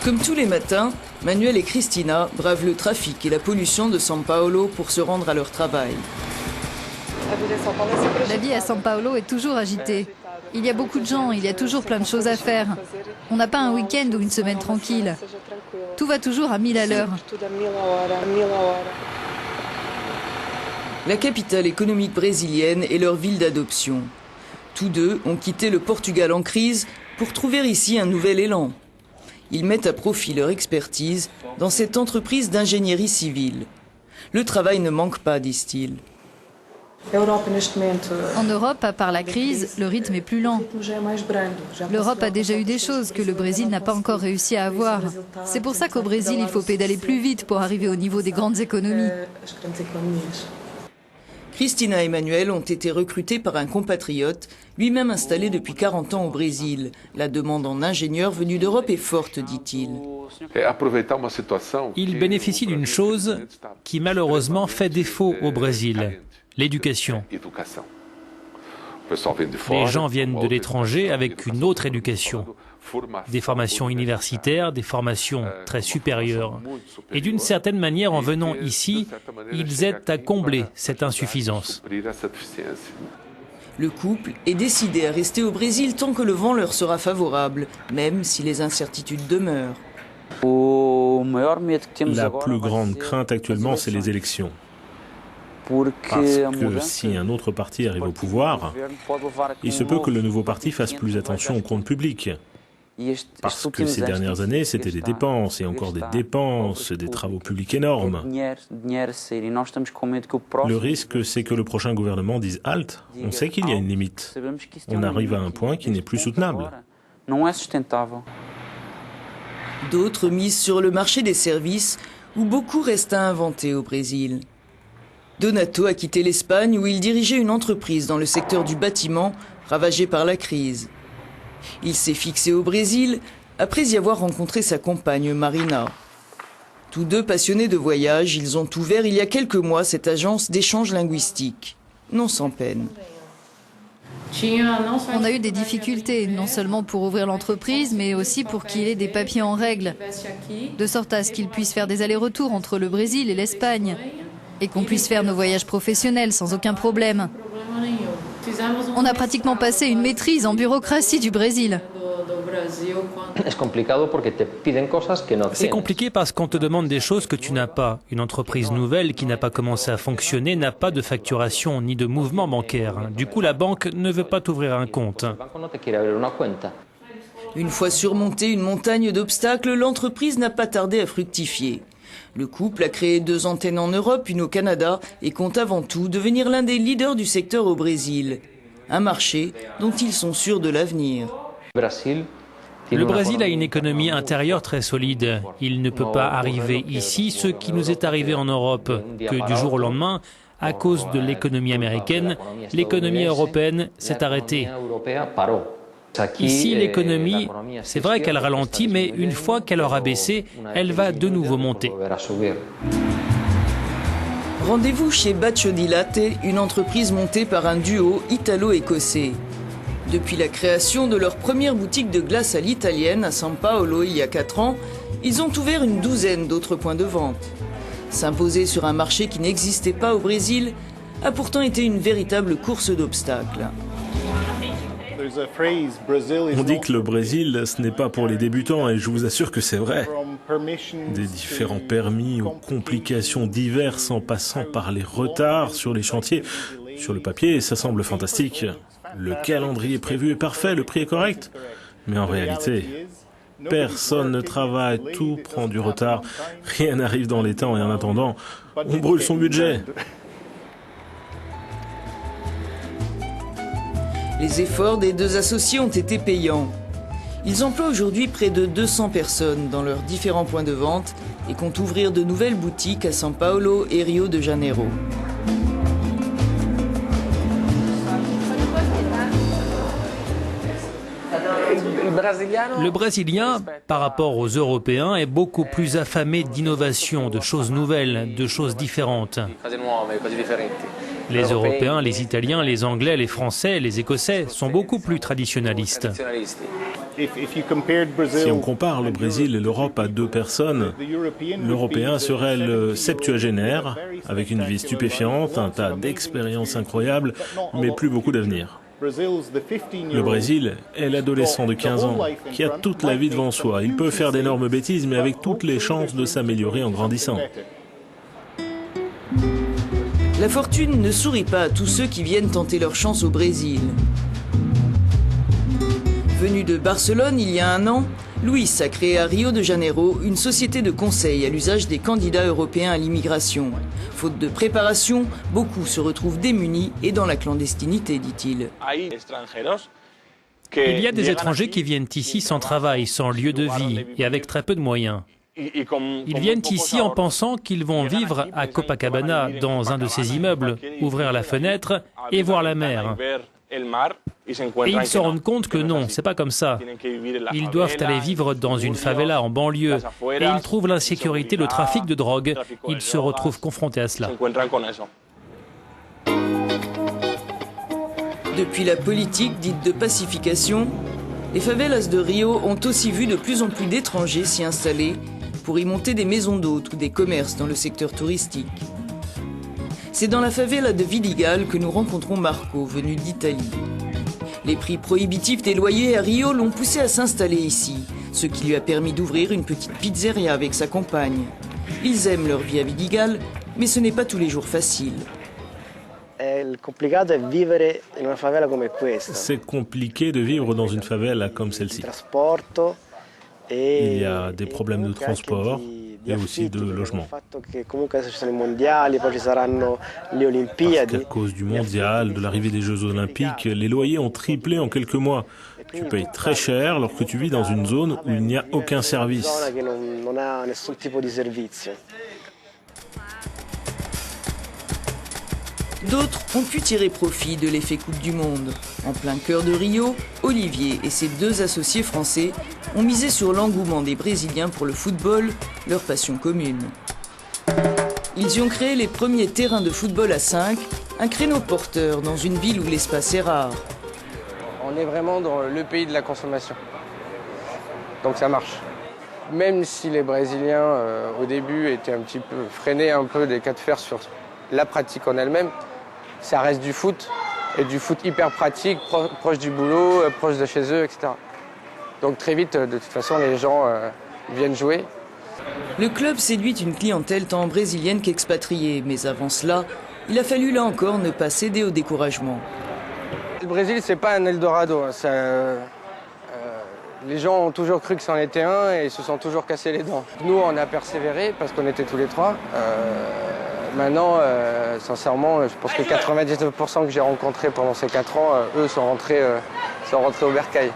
Comme tous les matins, Manuel et Cristina bravent le trafic et la pollution de São Paulo pour se rendre à leur travail. La vie à São Paulo est toujours agitée. Il y a beaucoup de gens, il y a toujours plein de choses à faire. On n'a pas un week-end ou une semaine tranquille. Tout va toujours à 1000 à l'heure. La capitale économique brésilienne est leur ville d'adoption. Tous deux ont quitté le Portugal en crise pour trouver ici un nouvel élan. Ils mettent à profit leur expertise dans cette entreprise d'ingénierie civile. Le travail ne manque pas, disent-ils. En Europe, à part la crise, le rythme est plus lent. L'Europe a déjà eu des choses que le Brésil n'a pas encore réussi à avoir. C'est pour ça qu'au Brésil, il faut pédaler plus vite pour arriver au niveau des grandes économies. Cristina et Manuel ont été recrutés par un compatriote, lui-même installé depuis 40 ans au Brésil. La demande en ingénieurs venus d'Europe est forte, dit-il. Il bénéficie d'une chose qui malheureusement fait défaut au Brésil, l'éducation. Les gens viennent de l'étranger avec une autre éducation, des formations universitaires, des formations très supérieures. Et d'une certaine manière, en venant ici, ils aident à combler cette insuffisance. Le couple est décidé à rester au Brésil tant que le vent leur sera favorable, même si les incertitudes demeurent. La plus grande crainte actuellement, c'est les élections. Parce que si un autre parti arrive au pouvoir, il se peut que le nouveau parti fasse plus attention aux comptes publics. Parce que ces dernières années, c'était des dépenses et encore des dépenses, des travaux publics énormes. Le risque, c'est que le prochain gouvernement dise « halte ». On sait qu'il y a une limite. On arrive à un point qui n'est plus soutenable. D'autres misent sur le marché des services, où beaucoup reste à inventer au Brésil. Donato a quitté l'Espagne où il dirigeait une entreprise dans le secteur du bâtiment, ravagé par la crise. Il s'est fixé au Brésil après y avoir rencontré sa compagne Marina. Tous deux passionnés de voyage, ils ont ouvert il y a quelques mois cette agence d'échange linguistique. Non sans peine. On a eu des difficultés, non seulement pour ouvrir l'entreprise, mais aussi pour qu'il ait des papiers en règle, de sorte à ce qu'il puisse faire des allers-retours entre le Brésil et l'Espagne, et qu'on puisse faire nos voyages professionnels sans aucun problème. On a pratiquement passé une maîtrise en bureaucratie du Brésil. C'est compliqué parce qu'on te demande des choses que tu n'as pas. Une entreprise nouvelle qui n'a pas commencé à fonctionner n'a pas de facturation ni de mouvement bancaire. Du coup, la banque ne veut pas t'ouvrir un compte. Une fois surmontée une montagne d'obstacles, l'entreprise n'a pas tardé à fructifier. Le couple a créé 2 antennes en Europe, une au Canada, et compte avant tout devenir l'un des leaders du secteur au Brésil. Un marché dont ils sont sûrs de l'avenir. Le Brésil a une économie intérieure très solide. Il ne peut pas arriver ici ce qui nous est arrivé en Europe, que du jour au lendemain, à cause de l'économie américaine, l'économie européenne s'est arrêtée. Ici, l'économie, c'est vrai qu'elle ralentit, mais une fois qu'elle aura baissé, elle va de nouveau monter. Rendez-vous chez Baccio di Latte, une entreprise montée par un duo italo-écossais. Depuis la création de leur première boutique de glace à l'italienne à São Paulo il y a 4 ans, ils ont ouvert une 12aine d'autres points de vente. S'imposer sur un marché qui n'existait pas au Brésil a pourtant été une véritable course d'obstacles. On dit que le Brésil, ce n'est pas pour les débutants, et je vous assure que c'est vrai. Des différents permis aux complications diverses en passant par les retards sur les chantiers. Sur le papier, ça semble fantastique. Le calendrier prévu est parfait, le prix est correct. Mais en réalité, personne ne travaille, tout prend du retard, rien n'arrive dans les temps et en attendant, on brûle son budget. Les efforts des 2 associés ont été payants. Ils emploient aujourd'hui près de 200 personnes dans leurs différents points de vente et comptent ouvrir de nouvelles boutiques à São Paulo et Rio de Janeiro. Le Brésilien, par rapport aux Européens, est beaucoup plus affamé d'innovation, de choses nouvelles, de choses différentes. Les Européens, les Italiens, les Anglais, les Français, les Écossais sont beaucoup plus traditionnalistes. Si on compare le Brésil et l'Europe à deux personnes, l'Européen serait le septuagénaire, avec une vie stupéfiante, un tas d'expériences incroyables, mais plus beaucoup d'avenir. Le Brésil est l'adolescent de 15 ans, qui a toute la vie devant soi. Il peut faire d'énormes bêtises, mais avec toutes les chances de s'améliorer en grandissant. La fortune ne sourit pas à tous ceux qui viennent tenter leur chance au Brésil. Venu de Barcelone il y a un an, Luis a créé à Rio de Janeiro une société de conseil à l'usage des candidats européens à l'immigration. Faute de préparation, beaucoup se retrouvent démunis et dans la clandestinité, dit-il. Il y a des étrangers qui viennent ici sans travail, sans lieu de vie et avec très peu de moyens. Ils viennent ici en pensant qu'ils vont vivre à Copacabana, dans un de ces immeubles, ouvrir la fenêtre et voir la mer. Et ils se rendent compte que non, c'est pas comme ça. Ils doivent aller vivre dans une favela en banlieue et ils trouvent l'insécurité, le trafic de drogue. Ils se retrouvent confrontés à cela. Depuis la politique dite de pacification, les favelas de Rio ont aussi vu de plus en plus d'étrangers s'y installer pour y monter des maisons d'hôtes ou des commerces dans le secteur touristique. C'est dans la favela de Vidigal que nous rencontrons Marco, venu d'Italie. Les prix prohibitifs des loyers à Rio l'ont poussé à s'installer ici, ce qui lui a permis d'ouvrir une petite pizzeria avec sa compagne. Ils aiment leur vie à Vidigal, mais ce n'est pas tous les jours facile. C'est compliqué de vivre dans une favela comme celle-ci. Il y a des problèmes de transport et aussi de logement. Parce qu'à cause du mondial, de l'arrivée des Jeux Olympiques, les loyers ont triplé en quelques mois. Tu payes très cher alors que tu vis dans une zone où il n'y a aucun service. D'autres ont pu tirer profit de l'effet Coupe du Monde. En plein cœur de Rio, Olivier et ses deux associés français ont misé sur l'engouement des Brésiliens pour le football, leur passion commune. Ils y ont créé les premiers terrains de football à 5, un créneau porteur dans une ville où l'espace est rare. On est vraiment dans le pays de la consommation. Donc ça marche. Même si les Brésiliens, au début, étaient un petit peu freinés un peu des cas de fer sur la pratique en elle-même, ça reste du foot, et du foot hyper pratique, proche du boulot, proche de chez eux, etc. Donc très vite, de toute façon, les gens viennent jouer. Le club séduit une clientèle tant brésilienne qu'expatriée, mais avant cela, il a fallu là encore ne pas céder au découragement. Le Brésil, c'est pas un Eldorado. Les gens ont toujours cru que c'en était un et ils se sont toujours cassés les dents. Nous, on a persévéré parce qu'on était tous les trois. Maintenant, sincèrement, je pense que 99% que j'ai rencontrés pendant ces 4 ans, eux sont rentrés au bercail.